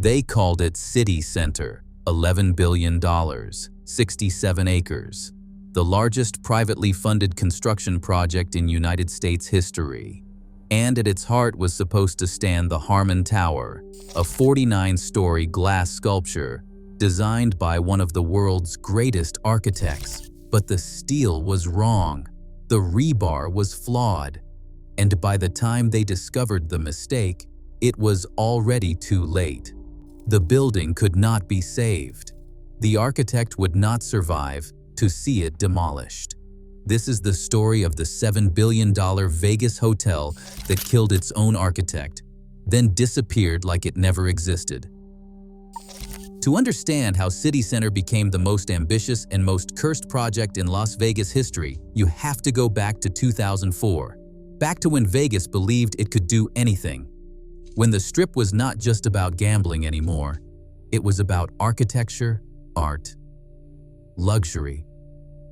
They called it CityCenter, $11 billion, 67 acres, the largest privately funded construction project in United States history. And at its heart was supposed to stand the Harmon Tower, a 49-story glass sculpture designed by one of the world's greatest architects. But the steel was wrong. The rebar was flawed. And by the time they discovered the mistake, it was already too late. The building could not be saved. The architect would not survive to see it demolished. This is the story of the $7 billion Vegas hotel that killed its own architect, then disappeared like it never existed. To understand how CityCenter became the most ambitious and most cursed project in Las Vegas history, you have to go back to 2004. Back to when Vegas believed it could do anything. When the Strip was not just about gambling anymore, it was about architecture, art, luxury.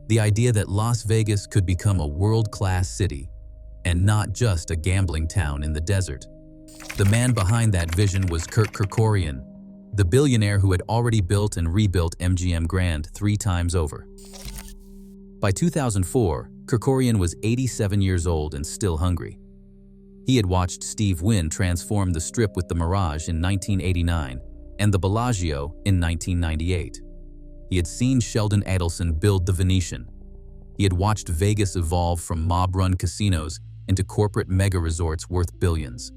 The idea that Las Vegas could become a world-class city and not just a gambling town in the desert. The man behind that vision was Kurt Kerkorian, the billionaire who had already built and rebuilt MGM Grand 3 times over. By 2004, Kerkorian was 87 years old and still hungry. He had watched Steve Wynn transform the Strip with the Mirage in 1989 and the Bellagio in 1998. He had seen Sheldon Adelson build the Venetian. He had watched Vegas evolve from mob-run casinos into corporate mega-resorts worth billions.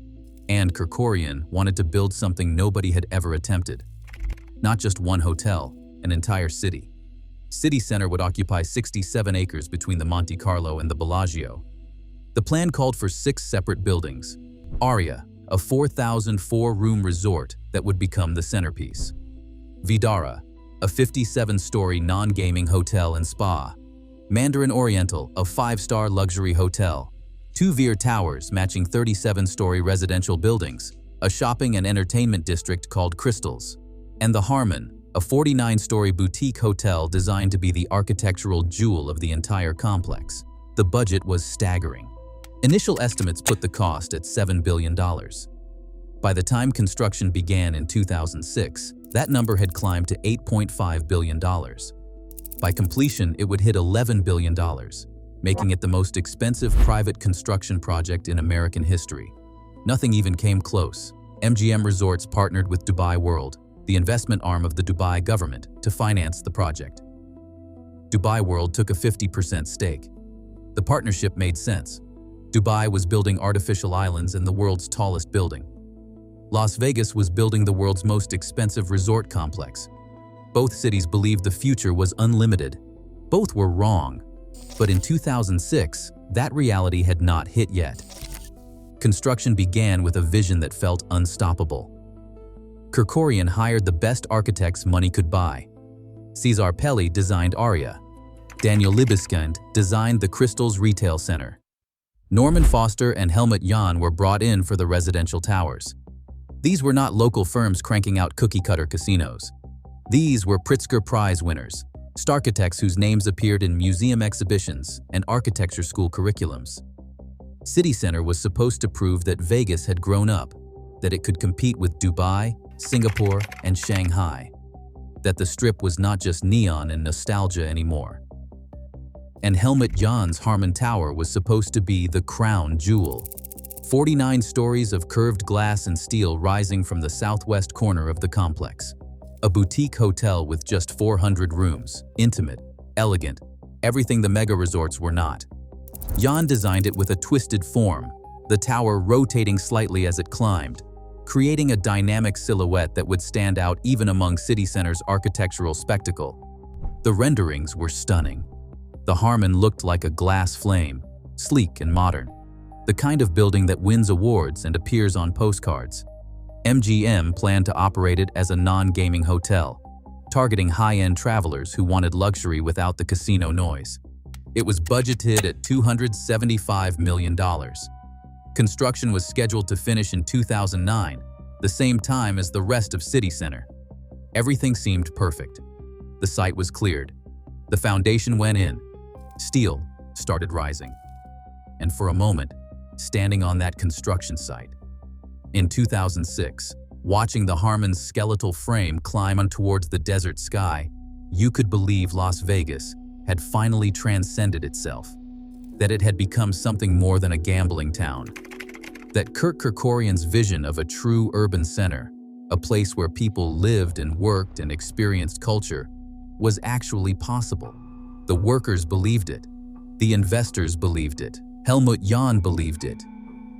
And Kerkorian wanted to build something nobody had ever attempted. Not just one hotel, an entire city. CityCenter would occupy 67 acres between the Monte Carlo and the Bellagio. The plan called for 6 separate buildings. Aria, a 4,004-room resort that would become the centerpiece. Vdara, a 57-story non-gaming hotel and spa. Mandarin Oriental, a 5-star luxury hotel. 2 Veer Towers matching 37-story residential buildings, a shopping and entertainment district called Crystals. And the Harmon, a 49-story boutique hotel designed to be the architectural jewel of the entire complex. The budget was staggering. Initial estimates put the cost at $7 billion. By the time construction began in 2006, that number had climbed to $8.5 billion. By completion, it would hit $11 billion, making it the most expensive private construction project in American history. Nothing even came close. MGM Resorts partnered with Dubai World, the investment arm of the Dubai government, to finance the project. Dubai World took a 50% stake. The partnership made sense. Dubai was building artificial islands and the world's tallest building. Las Vegas was building the world's most expensive resort complex. Both cities believed the future was unlimited. Both were wrong. But in 2006, that reality had not hit yet. Construction began with a vision that felt unstoppable. Kerkorian hired the best architects money could buy. Cesar Pelli designed Aria. Daniel Libeskind designed the Crystals Retail Center. Norman Foster and Helmut Jahn were brought in for the residential towers. These were not local firms cranking out cookie-cutter casinos. These were Pritzker Prize winners, starchitects whose names appeared in museum exhibitions and architecture school curriculums. CityCenter was supposed to prove that Vegas had grown up, that it could compete with Dubai, Singapore, and Shanghai, that the Strip was not just neon and nostalgia anymore. And Helmut Jahn's Harmon Tower was supposed to be the crown jewel. 49 stories of curved glass and steel rising from the southwest corner of the complex. A boutique hotel with just 400 rooms, intimate, elegant, everything the mega resorts were not. Jahn designed it with a twisted form, the tower rotating slightly as it climbed, creating a dynamic silhouette that would stand out even among CityCenter's architectural spectacle. The renderings were stunning. The Harmon looked like a glass flame, sleek and modern. The kind of building that wins awards and appears on postcards. MGM planned to operate it as a non-gaming hotel, targeting high-end travelers who wanted luxury without the casino noise. It was budgeted at $275 million. Construction was scheduled to finish in 2009, the same time as the rest of CityCenter. Everything seemed perfect. The site was cleared. The foundation went in. Steel started rising. And for a moment, standing on that construction site. In 2006, Watching the Harmon's skeletal frame climb on towards the desert sky, you could believe Las Vegas had finally transcended itself, that it had become something more than a gambling town, that Kurt Kerkorian's vision of a true urban center, a place where people lived and worked and experienced culture, was actually possible. The workers believed it. The investors believed it. Helmut Jahn believed it.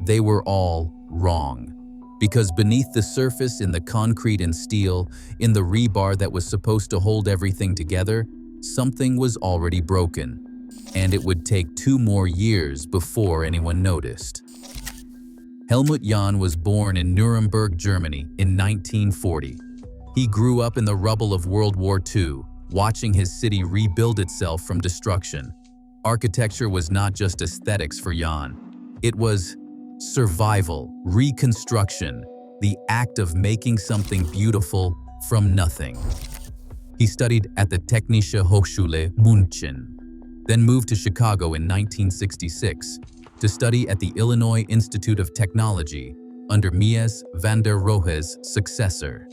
They were all wrong. Because beneath the surface, in the concrete and steel, in the rebar that was supposed to hold everything together, something was already broken. And it would take 2 more years before anyone noticed. Helmut Jahn was born in Nuremberg, Germany in 1940. He grew up in the rubble of World War II, watching his city rebuild itself from destruction. Architecture was not just aesthetics for Jahn. It was survival, reconstruction, the act of making something beautiful from nothing. He studied at the Technische Hochschule München, then moved to Chicago in 1966 to study at the Illinois Institute of Technology under Mies van der Rohe's successor.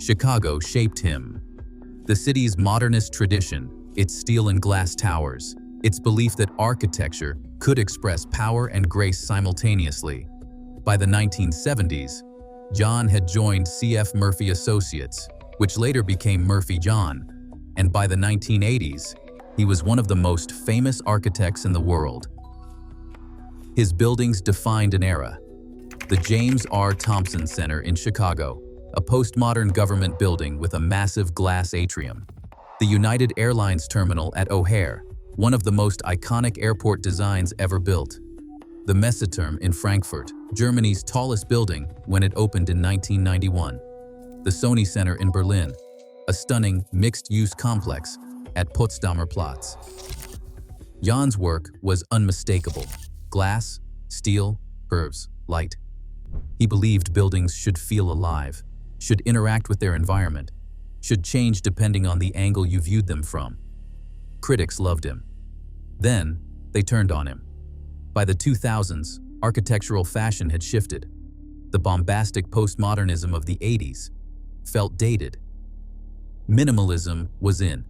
Chicago shaped him. The city's modernist tradition, its steel and glass towers, its belief that architecture could express power and grace simultaneously. By the 1970s, Jahn had joined C.F. Murphy Associates, which later became Murphy-Jahn, and by the 1980s, he was one of the most famous architects in the world. His buildings defined an era. The James R. Thompson Center in Chicago, a postmodern government building with a massive glass atrium. The United Airlines terminal at O'Hare, one of the most iconic airport designs ever built. The Messeturm in Frankfurt, Germany's tallest building when it opened in 1991. The Sony Center in Berlin, a stunning mixed-use complex at Potsdamer Platz. Jahn's work was unmistakable. Glass, steel, curves, light. He believed buildings should feel alive, should interact with their environment, should change depending on the angle you viewed them from. Critics loved him. Then, they turned on him. By the 2000s, architectural fashion had shifted. The bombastic postmodernism of the 80s felt dated. Minimalism was in.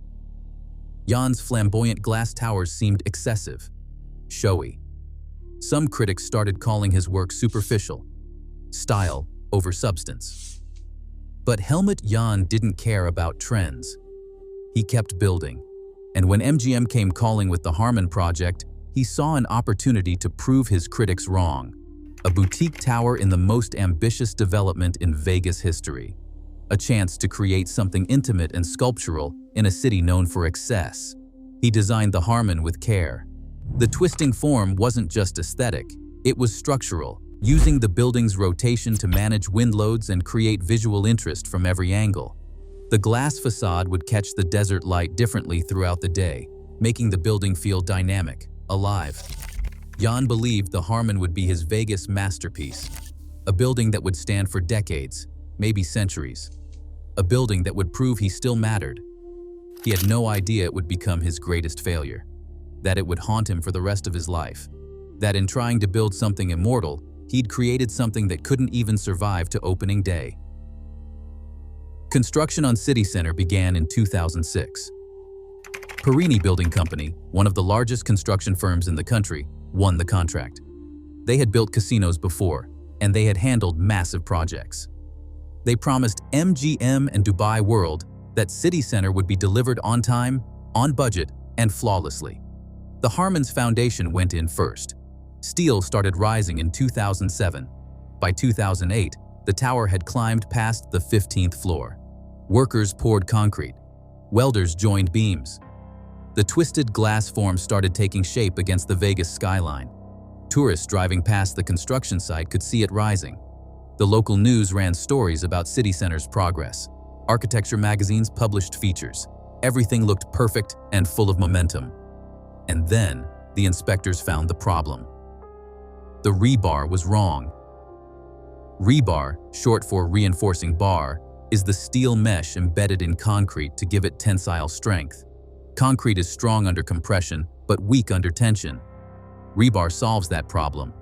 Jahn's flamboyant glass towers seemed excessive, showy. Some critics started calling his work superficial, style over substance. But Helmut Jahn didn't care about trends. He kept building. And when MGM came calling with the Harmon project, he saw an opportunity to prove his critics wrong. A boutique tower in the most ambitious development in Vegas history. A chance to create something intimate and sculptural in a city known for excess. He designed the Harmon with care. The twisting form wasn't just aesthetic, it was structural, using the building's rotation to manage wind loads and create visual interest from every angle. The glass facade would catch the desert light differently throughout the day, making the building feel dynamic, alive. Jahn believed the Harmon would be his Vegas masterpiece, a building that would stand for decades, maybe centuries. A building that would prove he still mattered. He had no idea it would become his greatest failure, that it would haunt him for the rest of his life, that in trying to build something immortal, he'd created something that couldn't even survive to opening day. Construction on CityCenter began in 2006. Perini Building Company, one of the largest construction firms in the country, won the contract. They had built casinos before, and they had handled massive projects. They promised MGM and Dubai World that CityCenter would be delivered on time, on budget, and flawlessly. The Harmon's foundation went in first. Steel started rising in 2007. By 2008, the tower had climbed past the 15th floor. Workers poured concrete. Welders joined beams. The twisted glass form started taking shape against the Vegas skyline. Tourists driving past the construction site could see it rising. The local news ran stories about CityCenter's progress. Architecture magazines published features. Everything looked perfect and full of momentum. And then, the inspectors found the problem. The rebar was wrong. Rebar, short for reinforcing bar, is the steel mesh embedded in concrete to give it tensile strength. Concrete is strong under compression, but weak under tension. Rebar solves that problem.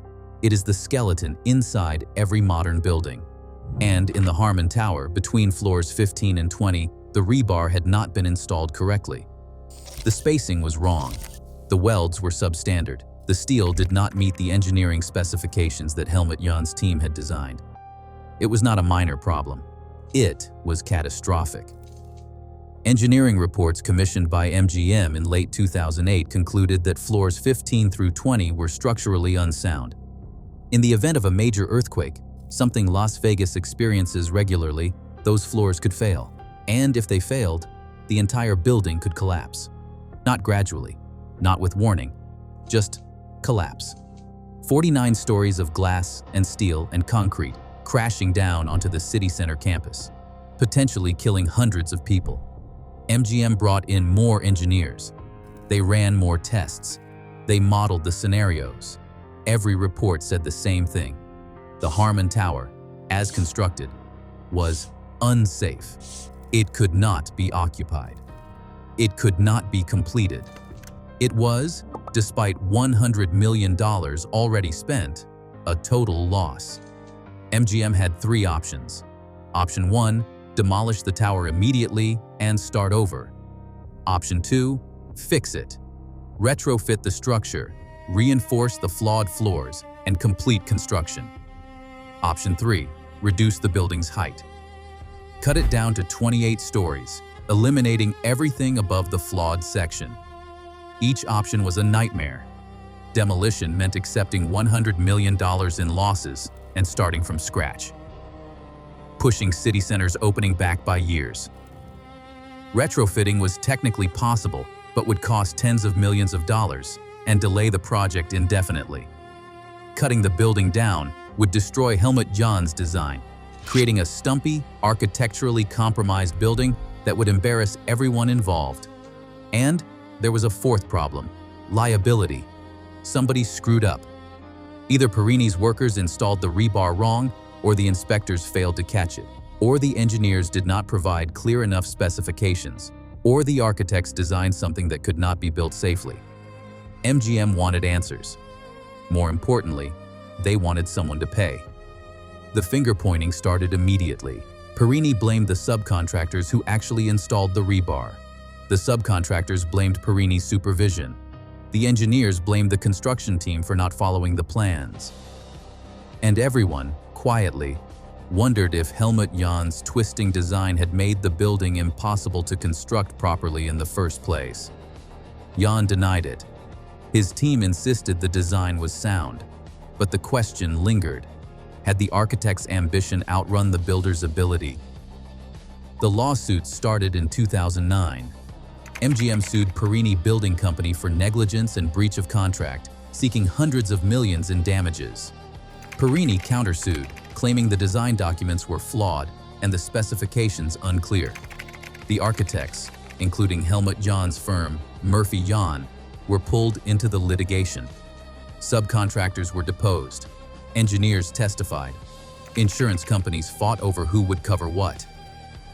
It is the skeleton inside every modern building. And in the Harmon Tower, between floors 15 and 20, the rebar had not been installed correctly. The spacing was wrong. The welds were substandard. The steel did not meet the engineering specifications that Helmut Jahn's team had designed. It was not a minor problem. It was catastrophic. Engineering reports commissioned by MGM in late 2008 concluded that floors 15 through 20 were structurally unsound. In the event of a major earthquake, something Las Vegas experiences regularly, those floors could fail. And if they failed, the entire building could collapse. Not gradually, not with warning, just collapse. 49 stories of glass and steel and concrete crashing down onto the CityCenter campus, potentially killing hundreds of people. MGM brought in more engineers. They ran more tests. They modeled the scenarios. Every report said the same thing. The Harmon Tower, as constructed, was unsafe. It could not be occupied. It could not be completed. It was, despite $100 million already spent, a total loss. MGM had three options. Option 1, demolish the tower immediately and start over. Option 2, fix it. Retrofit the structure, reinforce the flawed floors, and complete construction. Option 3, reduce the building's height. Cut it down to 28 stories, eliminating everything above the flawed section. Each option was a nightmare. Demolition meant accepting $100 million in losses and starting from scratch, pushing CityCenter's opening back by years. Retrofitting was technically possible, but would cost tens of millions of dollars and delay the project indefinitely. Cutting the building down would destroy Helmut Jahn's design, creating a stumpy, architecturally compromised building that would embarrass everyone involved. And there was a fourth problem: liability. Somebody screwed up. Either Perini's workers installed the rebar wrong, or the inspectors failed to catch it, or the engineers did not provide clear enough specifications, or the architects designed something that could not be built safely. MGM wanted answers. More importantly, they wanted someone to pay. The finger-pointing started immediately. Perini blamed the subcontractors who actually installed the rebar. The subcontractors blamed Perini's supervision. The engineers blamed the construction team for not following the plans. And everyone, quietly, wondered if Helmut Jahn's twisting design had made the building impossible to construct properly in the first place. Jahn denied it. His team insisted the design was sound, but the question lingered: had the architect's ambition outrun the builder's ability? The lawsuit started in 2009. MGM sued Perini Building Company for negligence and breach of contract, seeking hundreds of millions in damages. Perini countersued, claiming the design documents were flawed and the specifications unclear. The architects, including Helmut Jahn's firm, Murphy Jahn, were pulled into the litigation. Subcontractors were deposed. Engineers testified. Insurance companies fought over who would cover what.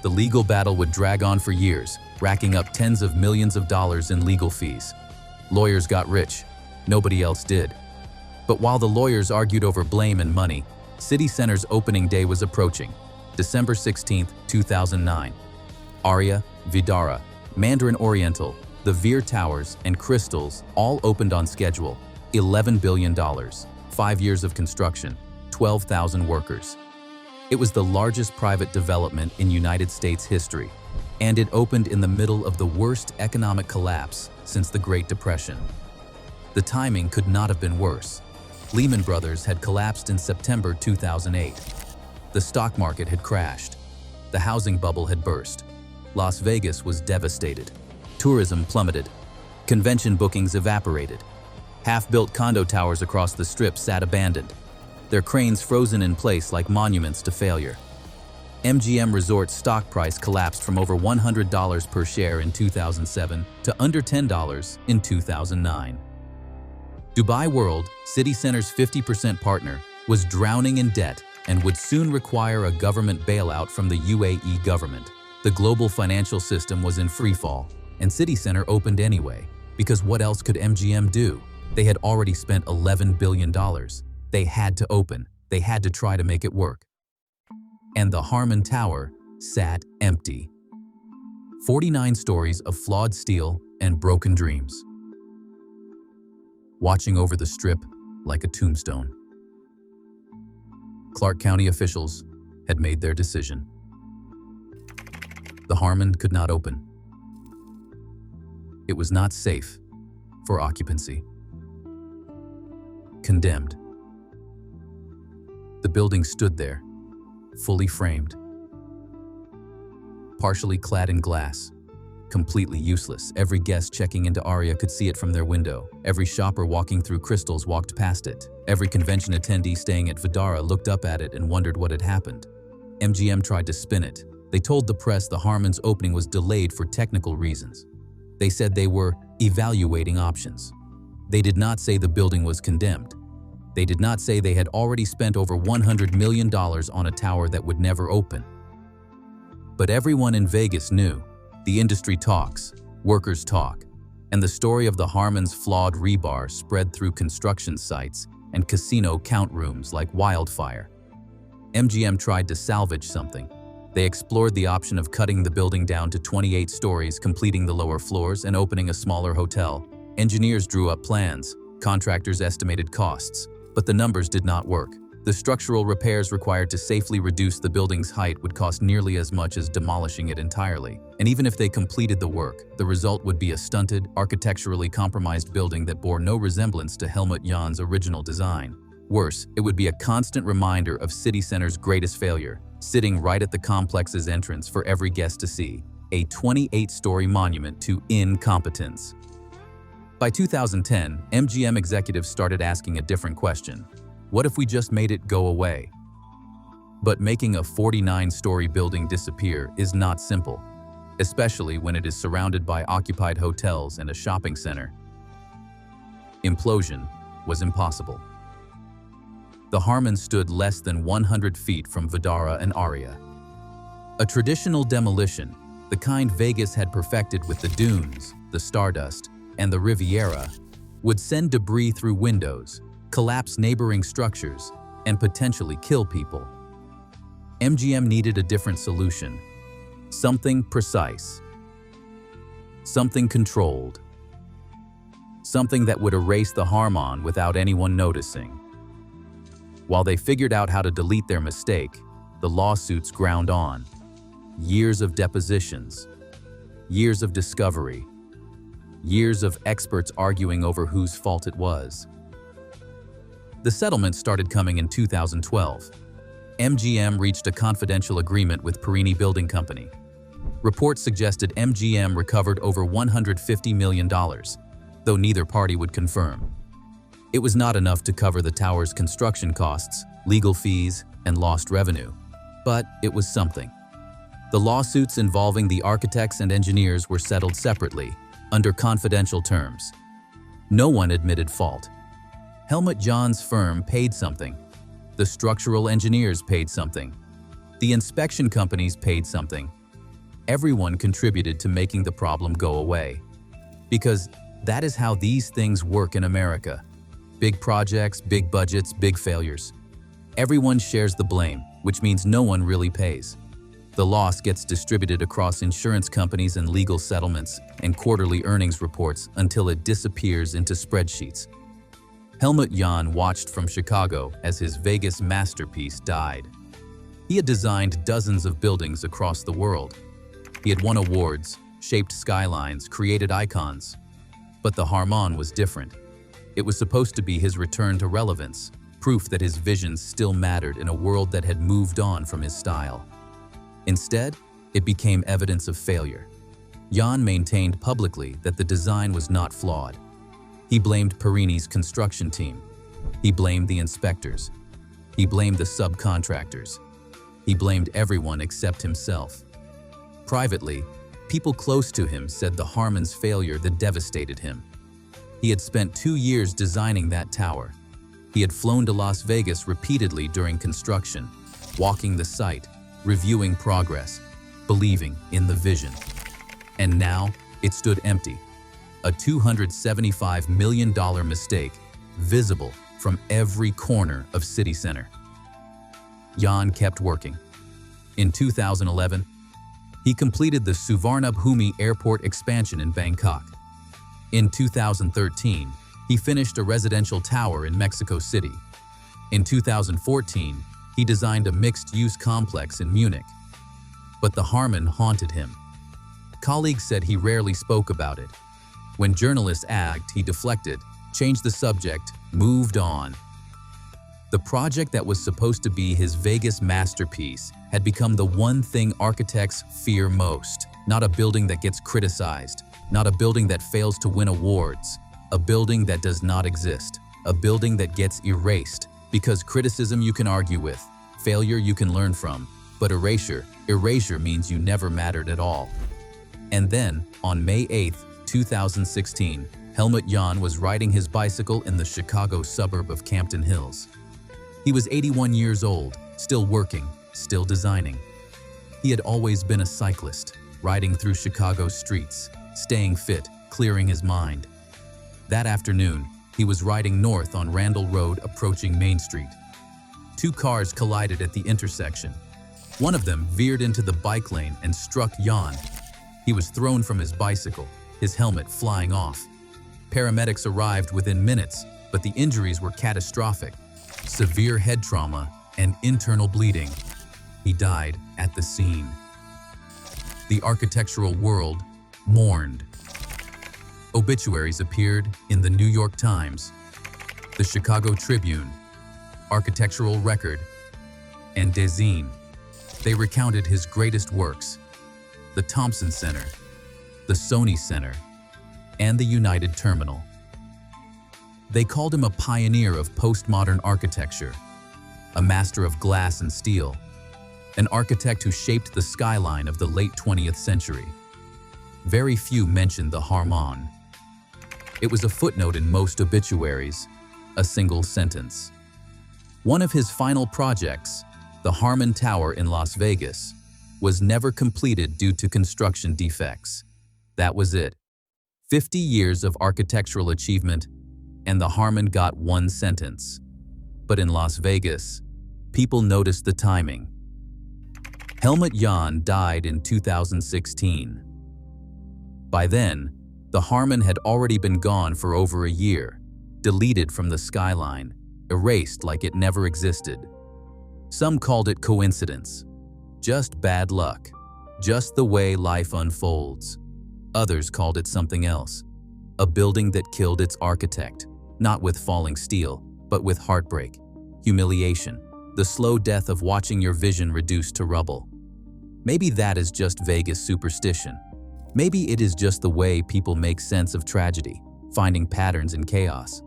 The legal battle would drag on for years, racking up tens of millions of dollars in legal fees. Lawyers got rich. Nobody else did. But while the lawyers argued over blame and money, CityCenter's opening day was approaching, December 16, 2009. Aria, Vidara, Mandarin Oriental, the Veer Towers, and Crystals all opened on schedule. $11 billion, 5 years of construction, 12,000 workers. It was the largest private development in United States history, and it opened in the middle of the worst economic collapse since the Great Depression. The timing could not have been worse. Lehman Brothers had collapsed in September 2008. The stock market had crashed. The housing bubble had burst. Las Vegas was devastated. Tourism plummeted. Convention bookings evaporated. Half-built condo towers across the Strip sat abandoned, their cranes frozen in place like monuments to failure. MGM Resort's stock price collapsed from over $100 per share in 2007 to under $10 in 2009. Dubai World, CityCenter's 50% partner, was drowning in debt and would soon require a government bailout from the UAE government. The global financial system was in freefall, and CityCenter opened anyway, because what else could MGM do? They had already spent $11 billion. They had to open. They had to try to make it work. and the Harmon Tower sat empty. 49 stories of flawed steel and broken dreams, watching over the strip like a tombstone. Clark County officials had made their decision. The Harmon could not open. It was not safe for occupancy. Condemned. The building stood there, fully framed, partially clad in glass, completely useless. Every guest checking into Aria could see it from their window. Every shopper walking through Crystals walked past it. Every convention attendee staying at Vdara looked up at it and wondered what had happened. MGM tried to spin it. They told the press the Harmon's opening was delayed for technical reasons. They said they were evaluating options. They did not say the building was condemned. They did not say they had already spent over $100 million on a tower that would never open. But everyone in Vegas knew. The industry talks, workers talk, and the story of the Harmon's flawed rebar spread through construction sites and casino count rooms like wildfire. MGM tried to salvage something. They explored the option of cutting the building down to 28 stories, completing the lower floors, and opening a smaller hotel. Engineers drew up plans. Contractors estimated costs. But the numbers did not work. The structural repairs required to safely reduce the building's height would cost nearly as much as demolishing it entirely. And even if they completed the work, the result would be a stunted, architecturally compromised building that bore no resemblance to Helmut Jahn's original design. Worse, it would be a constant reminder of CityCenter's greatest failure, sitting right at the complex's entrance for every guest to see, a 28-story monument to incompetence. By 2010, MGM executives started asking a different question. What if we just made it go away? But making a 49-story building disappear is not simple, especially when it is surrounded by occupied hotels and a shopping center. Implosion was impossible. The Harmon stood less than 100 feet from Vdara and Aria. A traditional demolition, the kind Vegas had perfected with the dunes, the Stardust, and the Riviera, would send debris through windows, collapse neighboring structures, and potentially kill people. MGM needed a different solution. Something precise. Something controlled. Something that would erase the Harmon without anyone noticing. While they figured out how to delete their mistake, the lawsuits ground on. Years of depositions. Years of discovery. Years of experts arguing over whose fault it was. The settlement started coming in 2012. MGM reached a confidential agreement with Perini Building Company. Reports suggested MGM recovered over $150 million, though neither party would confirm. It was not enough to cover the tower's construction costs, legal fees, and lost revenue, but it was something. The lawsuits involving the architects and engineers were settled separately, under confidential terms. No one admitted fault. Helmut Jahn's firm paid something. The structural engineers paid something. The inspection companies paid something. Everyone contributed to making the problem go away. Because that is how these things work in America. Big projects, big budgets, big failures. Everyone shares the blame, which means no one really pays. The loss gets distributed across insurance companies and legal settlements and quarterly earnings reports until it disappears into spreadsheets. Helmut Jahn watched from Chicago as his Vegas masterpiece died. He had designed dozens of buildings across the world. He had won awards, shaped skylines, created icons. But the Harmon was different. It was supposed to be his return to relevance, proof that his vision still mattered in a world that had moved on from his style. Instead, it became evidence of failure. Jahn maintained publicly that the design was not flawed. He blamed Perini's construction team. He blamed the inspectors. He blamed the subcontractors. He blamed everyone except himself. Privately, people close to him said the Harmon's failure that devastated him. He had spent 2 years designing that tower. He had flown to Las Vegas repeatedly during construction, walking the site, reviewing progress, believing in the vision. And now, it stood empty. A $275 million mistake, visible from every corner of CityCenter. Jahn kept working. In 2011, he completed the Suvarnabhumi Airport expansion in Bangkok. In 2013, he finished a residential tower in Mexico City. In 2014, he designed a mixed-use complex in Munich. But the Harmon haunted him. Colleagues said he rarely spoke about it. When journalists asked, he deflected, changed the subject, moved on. The project that was supposed to be his Vegas masterpiece had become the one thing architects fear most. Not a building that gets criticized, not a building that fails to win awards, a building that does not exist, a building that gets erased, because criticism you can argue with, failure you can learn from, but erasure means you never mattered at all. And then, on May 8, 2016, Helmut Jahn was riding his bicycle in the Chicago suburb of Campton Hills. He was 81 years old, still working, still designing. He had always been a cyclist, riding through Chicago's streets, staying fit, clearing his mind. That afternoon, he was riding north on Randall Road approaching Main Street. Two cars collided at the intersection. One of them veered into the bike lane and struck Jahn. He was thrown from his bicycle, his helmet flying off. Paramedics arrived within minutes, but the injuries were catastrophic. Severe head trauma and internal bleeding. He died at the scene. The architectural world mourned. Obituaries appeared in the New York Times, the Chicago Tribune, Architectural Record, and Design. They recounted his greatest works: the Thompson Center, the Sony Center, and the United Terminal. They called him a pioneer of postmodern architecture, a master of glass and steel, an architect who shaped the skyline of the late 20th century. Very few mentioned the Harmon. It was a footnote in most obituaries, a single sentence. One of his final projects, the Harmon Tower in Las Vegas, was never completed due to construction defects. That was it. 50 years of architectural achievement, and the Harmon got one sentence. But in Las Vegas, people noticed the timing. Helmut Jahn died in 2016. By then, the Harmon had already been gone for over a year, deleted from the skyline, erased like it never existed. Some called it coincidence, just bad luck, just the way life unfolds. Others called it something else, a building that killed its architect, not with falling steel, but with heartbreak, humiliation, the slow death of watching your vision reduced to rubble. Maybe that is just Vegas superstition. Maybe it is just the way people make sense of tragedy, finding patterns in chaos.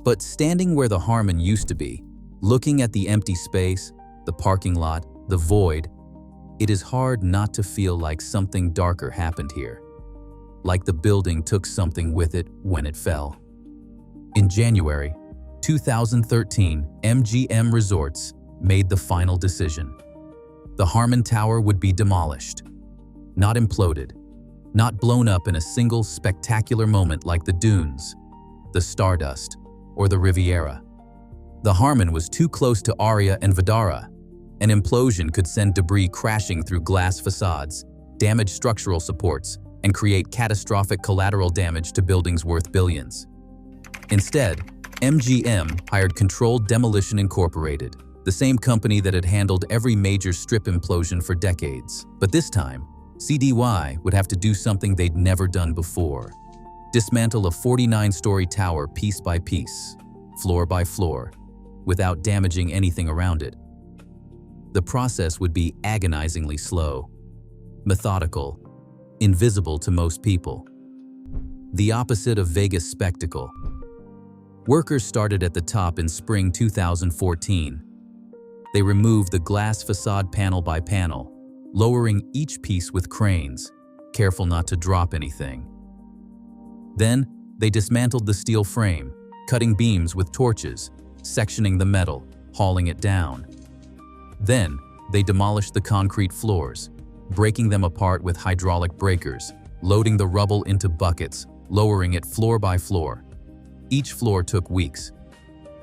But standing where the Harmon used to be, looking at the empty space, the parking lot, the void, it is hard not to feel like something darker happened here. Like the building took something with it when it fell. In January 2013, MGM Resorts made the final decision. The Harmon Tower would be demolished, not imploded, not blown up in a single spectacular moment like the Dunes, the Stardust, or the Riviera. The Harmon was too close to Aria and Vidara. An implosion could send debris crashing through glass facades, damage structural supports, and create catastrophic collateral damage to buildings worth billions. Instead, MGM hired Controlled Demolition Incorporated, the same company that had handled every major strip implosion for decades. But this time, CDY would have to do something they'd never done before. Dismantle a 49-story tower piece by piece, floor by floor, without damaging anything around it. The process would be agonizingly slow, methodical, invisible to most people. The opposite of Vegas spectacle. Workers started at the top in spring 2014. They removed the glass facade panel by panel, lowering each piece with cranes, careful not to drop anything. Then, they dismantled the steel frame, cutting beams with torches, sectioning the metal, hauling it down. Then, they demolished the concrete floors, breaking them apart with hydraulic breakers, loading the rubble into buckets, lowering it floor by floor. Each floor took weeks.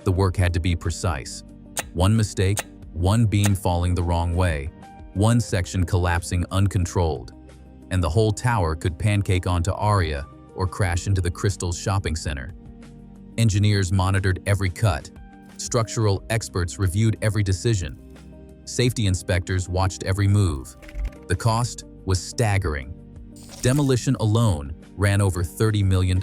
The work had to be precise. One mistake, one beam falling the wrong way, one section collapsing uncontrolled, and the whole tower could pancake onto Aria or crash into the Crystal's shopping center. Engineers monitored every cut. Structural experts reviewed every decision. Safety inspectors watched every move. The cost was staggering. Demolition alone ran over $30 million.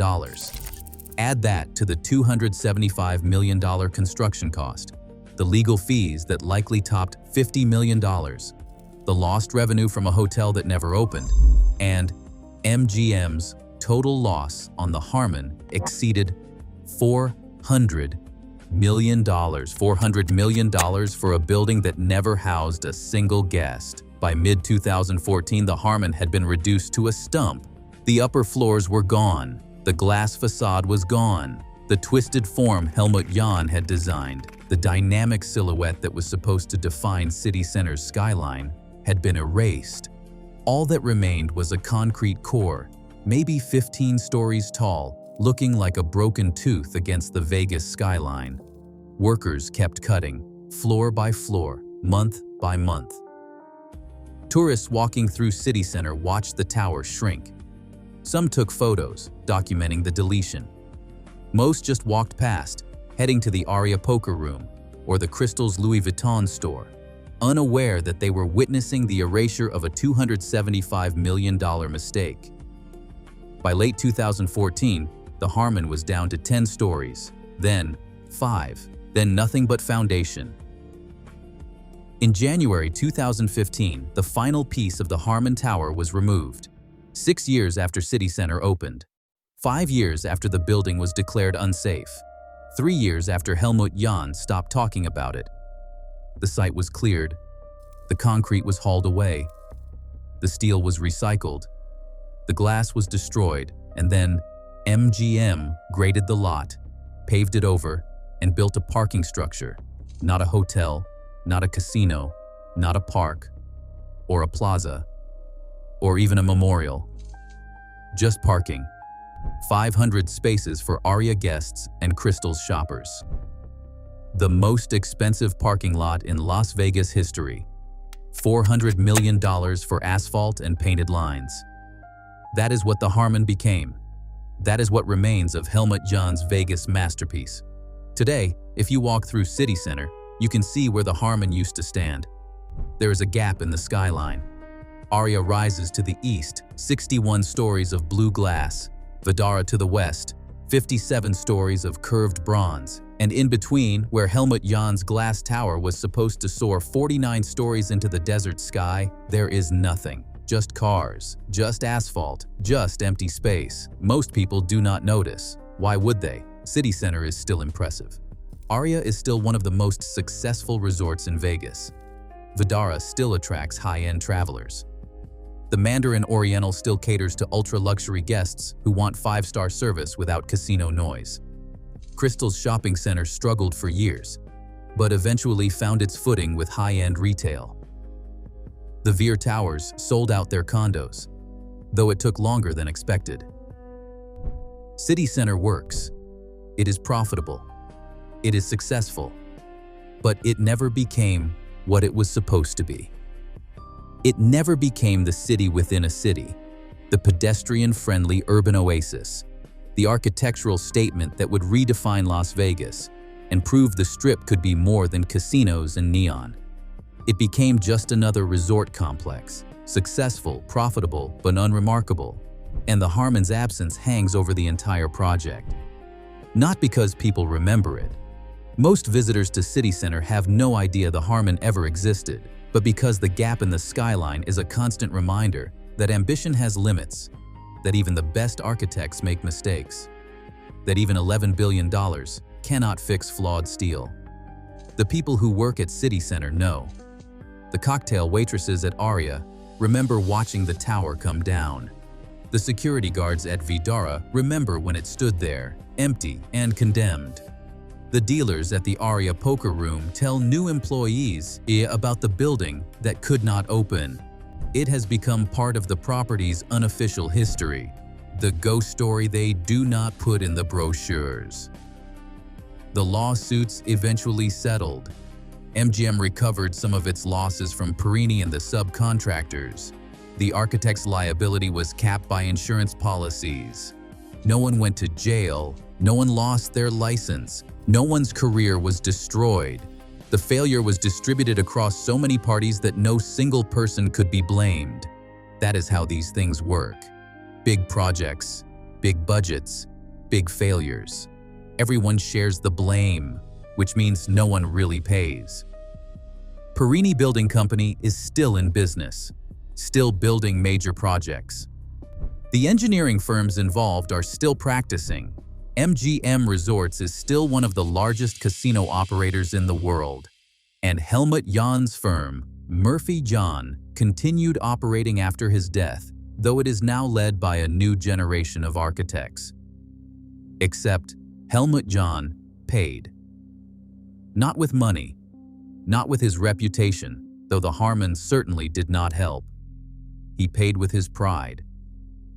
Add that to the $275 million construction cost, the legal fees that likely topped $50 million, the lost revenue from a hotel that never opened, and MGM's total loss on the Harmon exceeded $400 million. $400 million for a building that never housed a single guest. By mid-2014, the Harmon had been reduced to a stump. The upper floors were gone. The glass facade was gone. The twisted form Helmut Jahn had designed, the dynamic silhouette that was supposed to define CityCenter's skyline, had been erased. All that remained was a concrete core, maybe 15 stories tall, looking like a broken tooth against the Vegas skyline. Workers kept cutting, floor by floor, month by month. Tourists walking through CityCenter watched the tower shrink. Some took photos, documenting the deletion. Most just walked past, heading to the Aria poker room or the Crystal's Louis Vuitton store, unaware that they were witnessing the erasure of a $275 million mistake. By late 2014, the Harmon was down to 10 stories, then 5, then nothing but foundation. In January 2015, the final piece of the Harmon Tower was removed, 6 years after CityCenter opened, 5 years after the building was declared unsafe, 3 years after Helmut Jahn stopped talking about it. The site was cleared, the concrete was hauled away, the steel was recycled, the glass was destroyed, and then MGM graded the lot, paved it over, and built a parking structure, not a hotel, not a casino, not a park, or a plaza, or even a memorial. Just parking. 500 spaces for Aria guests and Crystal's shoppers. The most expensive parking lot in Las Vegas history. $400 million for asphalt and painted lines. That is what the Harmon became. That is what remains of Helmut Jahn's Vegas masterpiece. Today, if you walk through CityCenter, you can see where the Harmon used to stand. There is a gap in the skyline. Aria rises to the east, 61 stories of blue glass. Vdara to the west, 57 stories of curved bronze. And in between, where Helmut Jahn's glass tower was supposed to soar 49 stories into the desert sky, there is nothing. Just cars, just asphalt, just empty space. Most people do not notice. Why would they? CityCenter is still impressive. Aria is still one of the most successful resorts in Vegas. Vdara still attracts high-end travelers. The Mandarin Oriental still caters to ultra-luxury guests who want 5-star service without casino noise. Crystal's shopping center struggled for years, but eventually found its footing with high-end retail. The Veer Towers sold out their condos, though it took longer than expected. CityCenter works. It is profitable. It is successful. But it never became what it was supposed to be. It never became the city within a city, the pedestrian-friendly urban oasis, the architectural statement that would redefine Las Vegas and prove the Strip could be more than casinos and neon. It became just another resort complex, successful, profitable, but unremarkable, and the Harmon's absence hangs over the entire project. Not because people remember it. Most visitors to CityCenter have no idea the Harmon ever existed, but because the gap in the skyline is a constant reminder that ambition has limits, that even the best architects make mistakes, that even $11 billion cannot fix flawed steel. The people who work at CityCenter know. The cocktail waitresses at Aria remember watching the tower come down. The security guards at Vdara remember when it stood there, empty and condemned. The dealers at the Aria poker room tell new employees about the building that could not open. It has become part of the property's unofficial history, the ghost story they do not put in the brochures. The lawsuits eventually settled. MGM recovered some of its losses from Perini and the subcontractors. The architect's liability was capped by insurance policies. No one went to jail, no one lost their license, no one's career was destroyed. The failure was distributed across so many parties that no single person could be blamed. That is how these things work. Big projects, big budgets, big failures. Everyone shares the blame, which means no one really pays. Perini Building Company is still in business, still building major projects. The engineering firms involved are still practicing. MGM Resorts is still one of the largest casino operators in the world. And Helmut Jahn's firm, Murphy Jahn, continued operating after his death, though it is now led by a new generation of architects. Except Helmut Jahn paid. Not with money, not with his reputation, though the Harmon certainly did not help. He paid with his pride.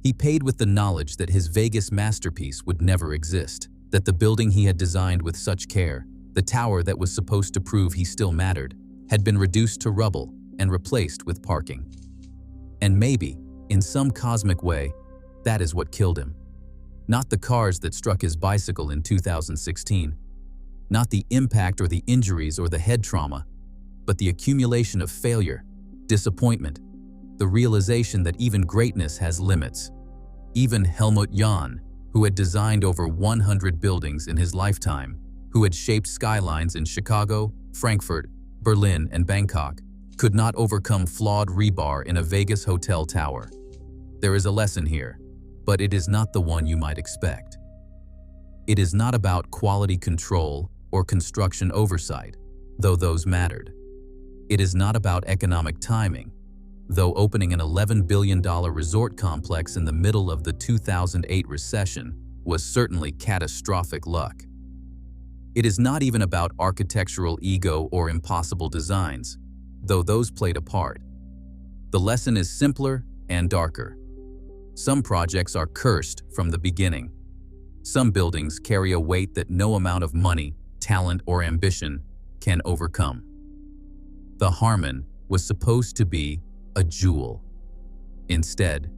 He paid with the knowledge that his Vegas masterpiece would never exist, that the building he had designed with such care, the tower that was supposed to prove he still mattered, had been reduced to rubble and replaced with parking. And maybe, in some cosmic way, that is what killed him. Not the cars that struck his bicycle in 2016, not the impact or the injuries or the head trauma, but the accumulation of failure, disappointment, the realization that even greatness has limits. Even Helmut Jahn, who had designed over 100 buildings in his lifetime, who had shaped skylines in Chicago, Frankfurt, Berlin, and Bangkok, could not overcome flawed rebar in a Vegas hotel tower. There is a lesson here, but it is not the one you might expect. It is not about quality control or construction oversight, though those mattered. It is not about economic timing, though opening an $11 billion resort complex in the middle of the 2008 recession was certainly catastrophic luck. It is not even about architectural ego or impossible designs, though those played a part. The lesson is simpler and darker. Some projects are cursed from the beginning. Some buildings carry a weight that no amount of money, talent, or ambition can overcome. The Harmon was supposed to be a jewel. Instead,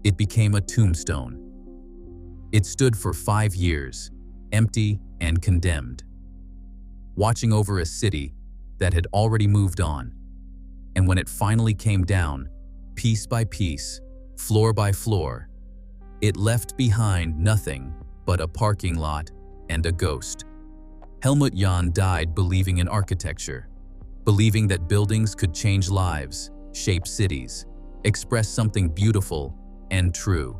it became a tombstone. It stood for 5 years, empty and condemned, watching over a city that had already moved on. And when it finally came down, piece by piece, floor by floor, it left behind nothing but a parking lot and a ghost. Helmut Jahn died believing in architecture, believing that buildings could change lives, shape cities, express something beautiful and true.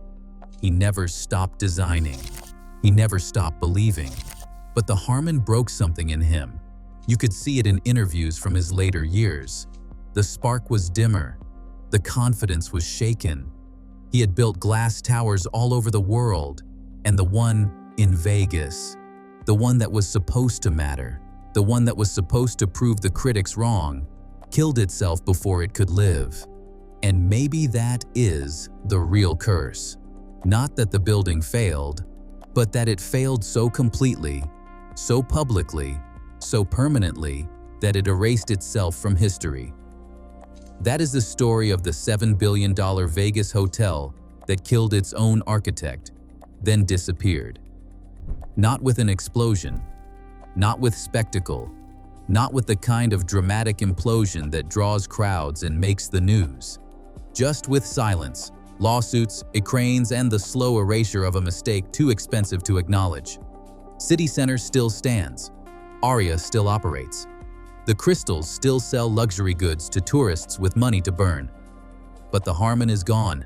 He never stopped designing. He never stopped believing. But the Harmon broke something in him. You could see it in interviews from his later years. The spark was dimmer. The confidence was shaken. He had built glass towers all over the world, and the one in Vegas, the one that was supposed to matter, the one that was supposed to prove the critics wrong, killed itself before it could live. And maybe that is the real curse. Not that the building failed, but that it failed so completely, so publicly, so permanently, that it erased itself from history. That is the story of the $7 billion Vegas hotel that killed its own architect, then disappeared. Not with an explosion, not with spectacle, not with the kind of dramatic implosion that draws crowds and makes the news. Just with silence, lawsuits, cranes, and the slow erasure of a mistake too expensive to acknowledge. CityCenter still stands. Aria still operates. The Crystals still sell luxury goods to tourists with money to burn. But the Harmon is gone,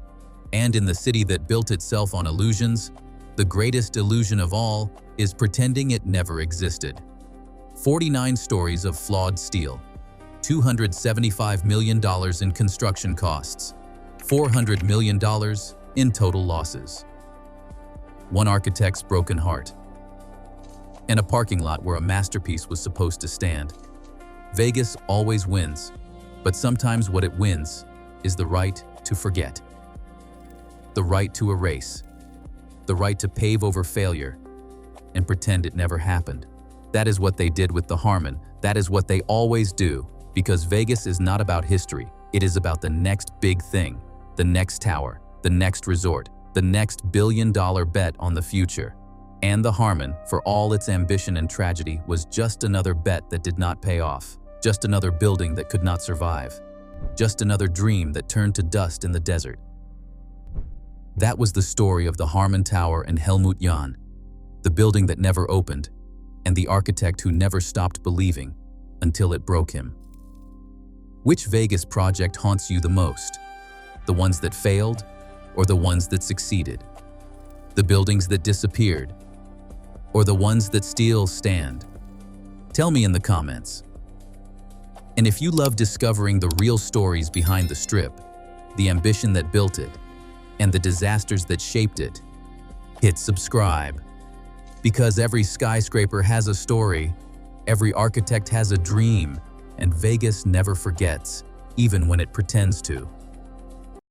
and in the city that built itself on illusions, the greatest illusion of all is pretending it never existed. 49 stories of flawed steel, $275 million in construction costs, $400 million in total losses. One architect's broken heart. And a parking lot where a masterpiece was supposed to stand. Vegas always wins, but sometimes what it wins is the right to forget. The right to erase. The right to pave over failure and pretend it never happened. That is what they did with the Harmon. That is what they always do. Because Vegas is not about history. It is about the next big thing. The next tower. The next resort. The next billion-dollar bet on the future. And the Harmon, for all its ambition and tragedy, was just another bet that did not pay off. Just another building that could not survive. Just another dream that turned to dust in the desert. That was the story of the Harmon Tower and Helmut Jahn, the building that never opened, and the architect who never stopped believing until it broke him. Which Vegas project haunts you the most? The ones that failed or the ones that succeeded? The buildings that disappeared or the ones that still stand? Tell me in the comments. And if you love discovering the real stories behind the Strip, the ambition that built it, and the disasters that shaped it, hit subscribe. Because every skyscraper has a story, every architect has a dream, and Vegas never forgets, even when it pretends to.